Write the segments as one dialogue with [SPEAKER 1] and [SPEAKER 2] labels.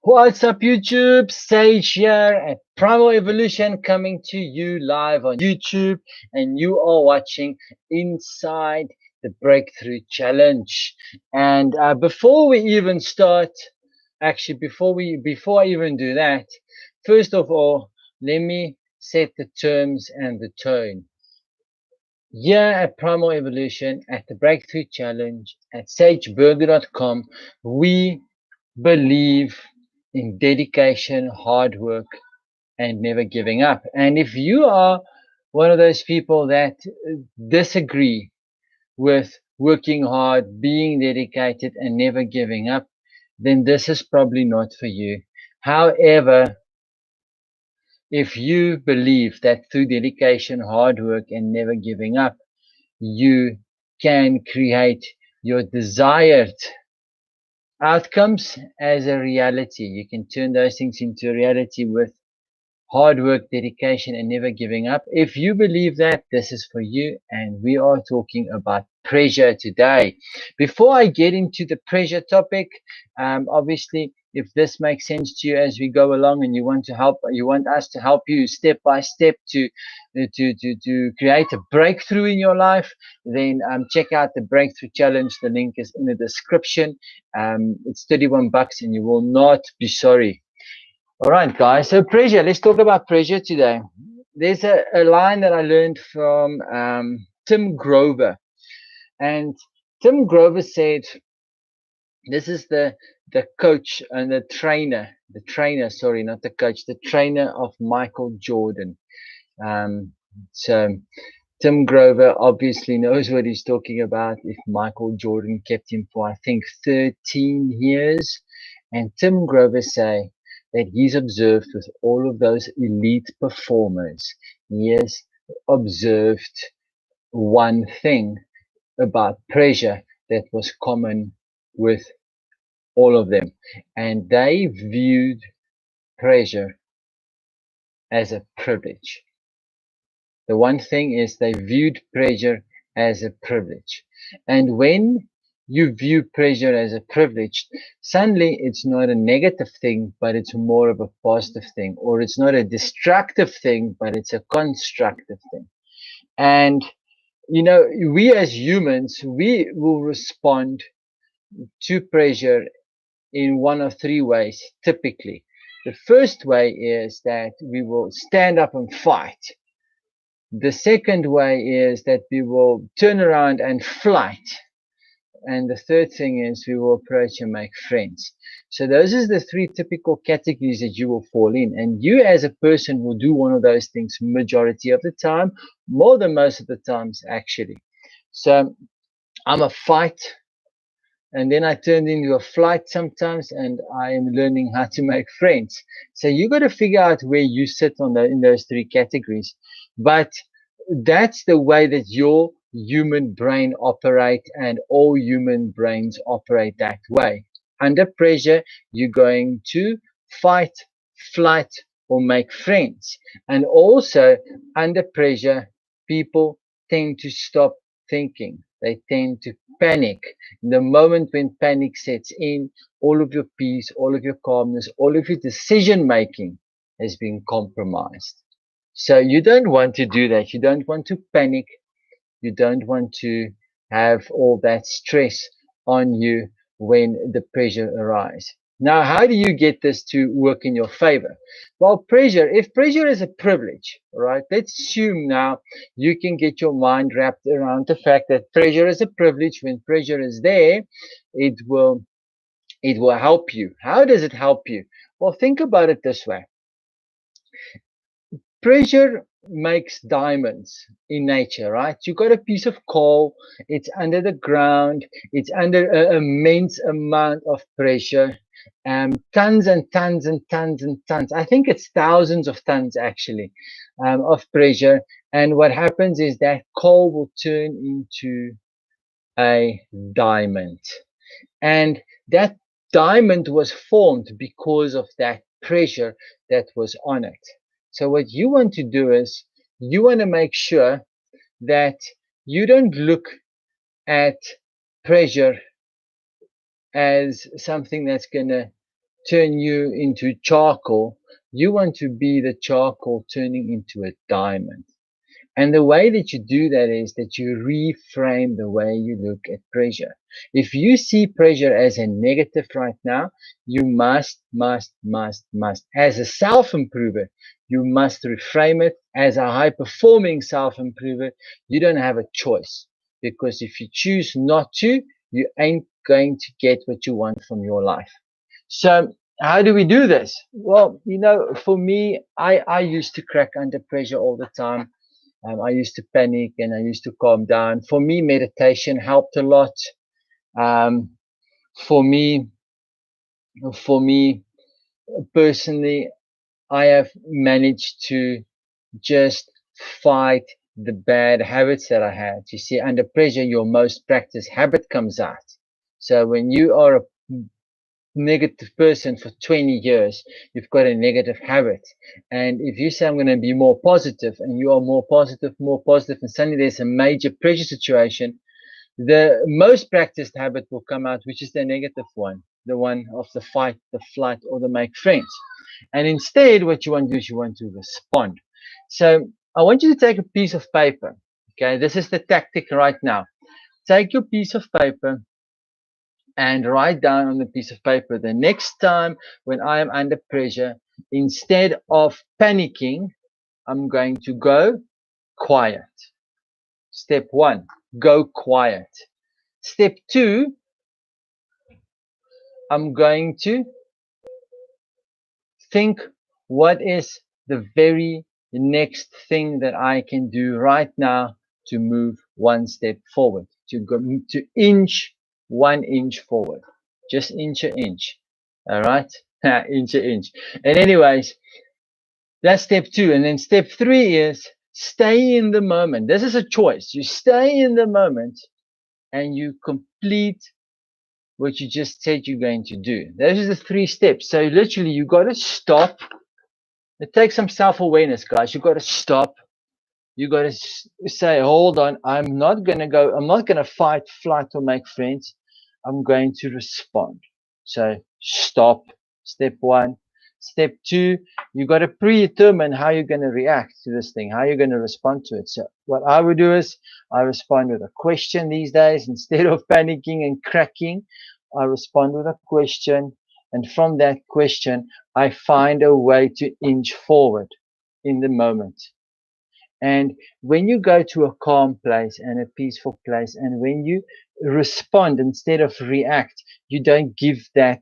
[SPEAKER 1] What's up, YouTube? Sage here at Primal Evolution, coming to you live on YouTube, and you are watching Inside the Breakthrough Challenge. And before we even start, actually, before I even do that, first of all, let me set the terms and the tone. Here at Primal Evolution, at the Breakthrough Challenge, at sageburger.com, we believe in dedication, hard work, and never giving up. And if you are one of those people that disagree with working hard, being dedicated, and never giving up, then this is probably not for you. However, if you believe that through dedication, hard work, and never giving up, you can create your desired outcomes as a reality. You can turn those things into a reality with hard work, dedication, and never giving up. If you believe that, this is for you. And we are talking about pressure today. Before I get into the pressure topic, obviously, if this makes sense to you as we go along and you want to help, you want us to help you step by step to create a breakthrough in your life, then check out the Breakthrough Challenge. The link is in the description. It's $31 and you will not be sorry. All right, guys. So pressure. Let's talk about pressure today. There's a line that I learned from Tim Grover, and Tim Grover said, "This is the coach and the trainer. Sorry, not the coach, the trainer of Michael Jordan." So Tim Grover obviously knows what he's talking about. If Michael Jordan kept him for, I think, 13 years, and Tim Grover say that he's observed with all of those elite performers, he has observed one thing about pressure that was common with all of them, and they viewed pressure as a privilege. The one thing is they viewed pressure as a privilege. And when you view pressure as a privilege, suddenly it's not a negative thing, but it's more of a positive thing. Or it's not a destructive thing, but it's a constructive thing. And, you know, we as humans, we will respond to pressure in one of three ways, typically. The first way is that we will stand up and fight. The second way is that we will turn around and flight. And the third thing is we will approach and make friends. So those are the three typical categories that you will fall in. And you as a person will do one of those things majority of the time, more than most of the times actually. So I'm a fight, and then I turned into a flight sometimes, and I am learning how to make friends. So you got to figure out where you sit on in those three categories. But that's the way that your human brain operate, and all human brains operate that way. Under pressure, you're going to fight, flight, or make friends. And also under pressure, people tend to stop thinking. They tend to panic. The moment when panic sets in, all of your peace, all of your calmness, all of your decision making has been compromised. So you don't want to do that. You don't want to panic. You don't want to have all that stress on you when the pressure arises. Now, how do you get this to work in your favor? Well, if pressure is a privilege, right? Let's assume now you can get your mind wrapped around the fact that pressure is a privilege. When pressure is there, it will help you. How does it help you? Well, think about it this way. Pressure makes diamonds in nature, right? You got a piece of coal, it's under the ground, it's under an immense amount of pressure, tons and tons and tons and tons. I think it's thousands of tons actually of pressure. And what happens is that coal will turn into a diamond. And that diamond was formed because of that pressure that was on it. So what you want to do is you want to make sure that you don't look at pressure as something that's going to turn you into charcoal. You want to be the charcoal turning into a diamond. And the way that you do that is that you reframe the way you look at pressure. If you see pressure as a negative right now, you must, as a self-improver, you must reframe it as a high-performing self-improver. You don't have a choice, because if you choose not to, you ain't going to get what you want from your life. So how do we do this? Well, for me, I used to crack under pressure all the time. I used to panic and I used to calm down. For me, meditation helped a lot. Um, for me, for me personally, I have managed to just fight the bad habits that I had. You see, under pressure, your most practiced habit comes out. So when you are a negative person for 20 years, you've got a negative habit. And if you say, I'm going to be more positive, and you are more positive, and suddenly there's a major pressure situation, the most practiced habit will come out, which is the negative one, the one of the fight, the flight, or the make friends. And instead, what you want to do is you want to respond. So I want you to take a piece of paper. Okay, this is the tactic right now. Take your piece of paper and write down on the piece of paper, the next time when I am under pressure, instead of panicking, I'm going to go quiet. Step 1, go quiet. Step 2, I'm going to think, what is the very next thing that I can do right now to move one step forward, to inch 1 inch forward, just inch an inch. All right, inch an inch. And anyways, that's step 2. And then step 3 is stay in the moment. This is a choice. You stay in the moment and you complete what you just said you're going to do. Those are the 3 steps. So literally, you got to stop. It takes some self-awareness, guys. You got to stop. You got to say, hold on. I'm not going to fight, flight, or make friends. I'm going to respond. So stop. Step 1. Step 2, you got to predetermine how you're going to react to this thing, how you're going to respond to it. So what I would do is I respond with a question these days. Instead of panicking and cracking, I respond with a question. And from that question, I find a way to inch forward in the moment. And when you go to a calm place and a peaceful place, and when you respond instead of react, you don't give that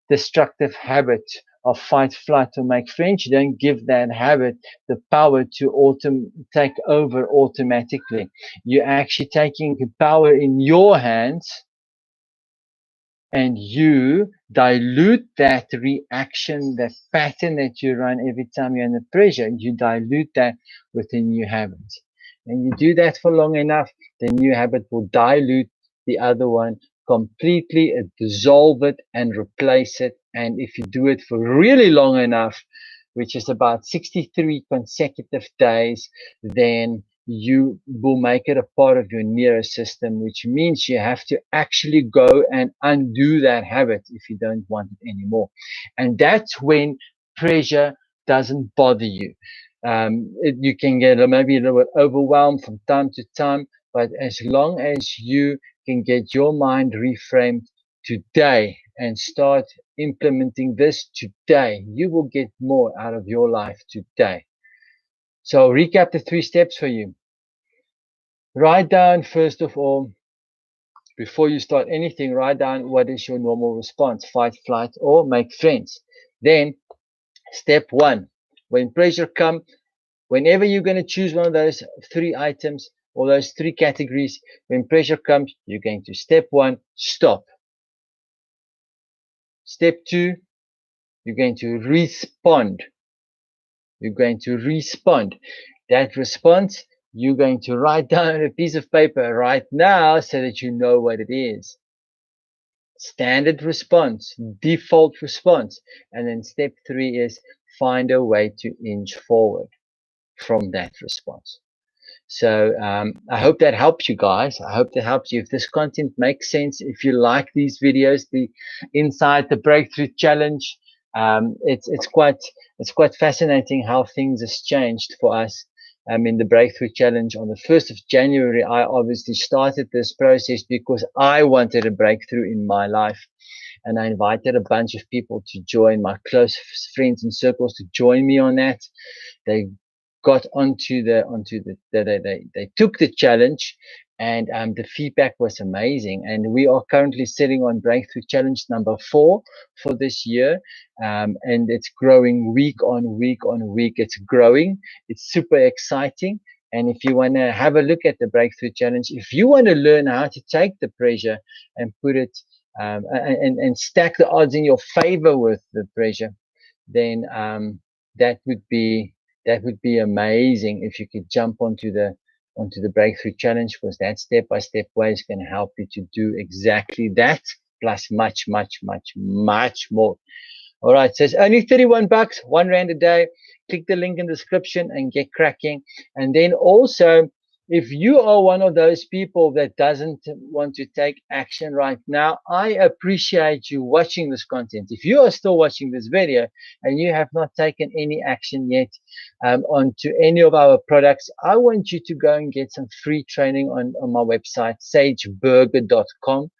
[SPEAKER 1] destructive habit of fight, flight, or make friends. You don't give that habit the power to take over automatically. You're actually taking the power in your hands, and you dilute that reaction, that pattern that you run every time you're under pressure. You dilute that with a new habit. And you do that for long enough, the new habit will dilute the other one completely, dissolve it and replace it. And if you do it for really long enough, which is about 63 consecutive days, then you will make it a part of your nervous system, which means you have to actually go and undo that habit if you don't want it anymore. And that's when pressure doesn't bother you. You can get maybe a little bit overwhelmed from time to time, but as long as you can get your mind reframed today and start implementing this today, you will get more out of your life today. So I'll recap the 3 steps for you. Write down, first of all, before you start anything, write down what is your normal response, fight, flight, or make friends. Then step 1, when pressure comes, whenever you're going to choose one of those 3 items or those 3 categories, when pressure comes, you're going to step 1, stop. Step 2, you're going to respond. You're going to respond. That response, you're going to write down on a piece of paper right now so that you know what it is. Standard response, default response. And then step 3 is find a way to inch forward from that response. So I hope that helps you guys. I hope that helps you. If this content makes sense, if you like these videos, the Inside the Breakthrough Challenge, It's quite fascinating how things has changed for us. In the Breakthrough Challenge on the 1st of January, I obviously started this process because I wanted a breakthrough in my life, and I invited a bunch of people to join, my close friends and circles, to join me on that. They got they took the challenge, and the feedback was amazing. And we are currently sitting on Breakthrough Challenge number 4 for this year, and it's growing week on week on week. It's growing. It's super exciting. And if you want to have a look at the Breakthrough Challenge, if you want to learn how to take the pressure and put it and stack the odds in your favor with the pressure, then that would be that would be amazing if you could jump onto the Breakthrough Challenge, because that step-by-step way is going to help you to do exactly that, plus much, much, much, much more. All right, so it's only 31 bucks, 1 rand a day. Click the link in the description and get cracking. And then also, if you are one of those people that doesn't want to take action right now, I appreciate you watching this content. If you are still watching this video and you have not taken any action yet onto any of our products, I want you to go and get some free training on my website, sageburger.com.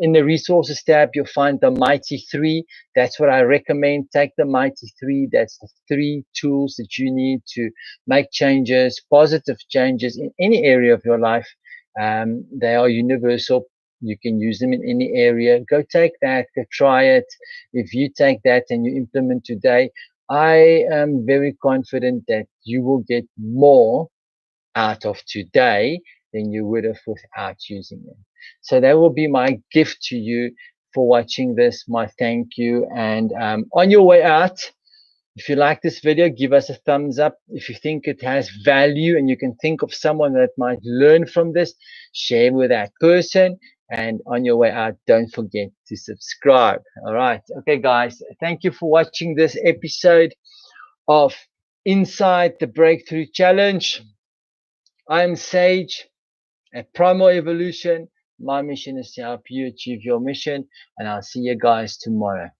[SPEAKER 1] In the resources tab, you'll find the Mighty 3. That's what I recommend. Take the Mighty 3. That's the 3 tools that you need to make changes, positive changes in any area of your life. They are universal. You can use them in any area. Go take that, go try it. If you take that and you implement today, I am very confident that you will get more out of today than you would have without using them. So that will be my gift to you for watching this, my thank you. And on your way out, if you like this video, give us a thumbs up. If you think it has value and you can think of someone that might learn from this, share with that person. And on your way out, don't forget to subscribe. All right. Okay, guys. Thank you for watching this episode of Inside the Breakthrough Challenge. I am Sage at Primal Evolution. My mission is to help you achieve your mission, and I'll see you guys tomorrow.